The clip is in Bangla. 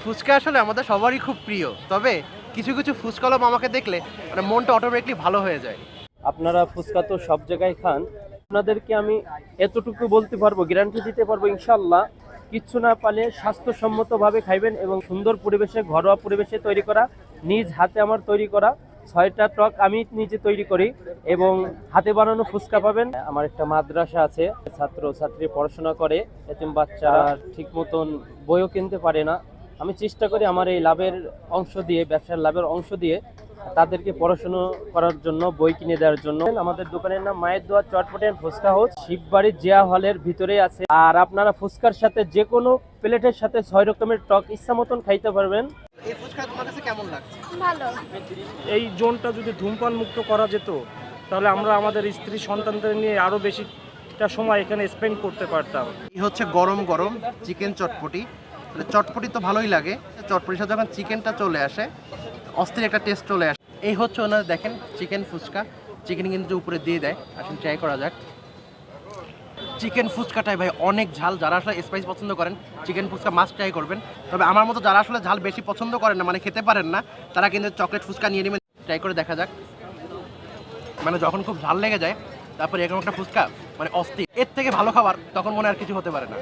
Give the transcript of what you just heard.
ফুচকা আসলে আমাদের সবারই খুব প্রিয়, তবে কিছু কিছু ফুচকালম আমাকে দেখলে মানে মনটা অটোমেটিকলি ভালো হয়ে যায়। আপনারা ফুচকা তো সব জায়গায় খান, আপনাদেরকে আমি এতটুকু বলতে পারবো, গ্যারান্টি দিতে পারবো ইনশাল্লাহ, কিচ্ছু না পালে স্বাস্থ্যসম্মতভাবে খাইবেন এবং সুন্দর পরিবেশে, ঘরোয়া পরিবেশে তৈরি করা, নিজ হাতে আমার তৈরি করা 6টা টক আমি নিজে তৈরি করি এবং হাতে বানানো ফুচকা পাবেন। আমার একটা মাদ্রাসা আছে, ছাত্র ছাত্রী পড়াশোনা করে, এতিম বাচ্চারা ঠিক মতন বইও কিনতে পারে না। আমি চেষ্টা করি আমার এই লাভের অংশ দিয়ে, ব্যবসার লাভের অংশ দিয়ে তাদেরকে পড়াশোনা করার জন্য বই কিনে দেওয়ার জন্য। আমাদের দোকানের নাম মায়ের দোয়া চটপটি এন্ড ফুচকা হাউস, শিববাড়ির জিয়া হলের ভিতরে আছে। আর আপনারা ফুচকার সাথে যে কোনো প্লেটের সাথে 6 রকমের টক ইচ্ছা মতন খাইতে পারবেন। এই ফুচকা তোমার কাছে কেমন লাগছে? ভালো। এই জোনটা যদি ধূমপান মুক্ত করা যেত, তাহলে আমরা আমাদের স্ত্রী সন্তানদের নিয়ে আরও বেশিটা সময় এখানে স্পেন্ড করতে পারতাম। এই হচ্ছে গরম গরম চিকেন চটপটি। মানে চটপটি তো ভালোই লাগে, চটপটির সাথে যখন চিকেনটা চলে আসে অস্থির একটা টেস্ট চলে আসে। এই হচ্ছে ওনারা দেখেন চিকেন ফুচকা, চিকেন কিন্তু উপরে দিয়ে দেয়। আসলে ট্রাই করা যাক। চিকেন ফুচকাটাই ভাই অনেক ঝাল, যারা আসলে স্পাইস পছন্দ করেন চিকেন ফুচকা মাস্ট ট্রাই করবেন। তবে আমার মতো যারা আসলে ঝাল বেশি পছন্দ করেন না, মানে খেতে পারেন না, তারা কিন্তু চকলেট ফুচকা নিয়ে নেবেন। ট্রাই করে দেখা যাক। মানে যখন খুব ঝাল লেগে যায় তারপরে এরকম একটা ফুচকা মানে অস্থির, এর থেকে ভালো খাবার তখন মনে আর কিছু হতে পারে না।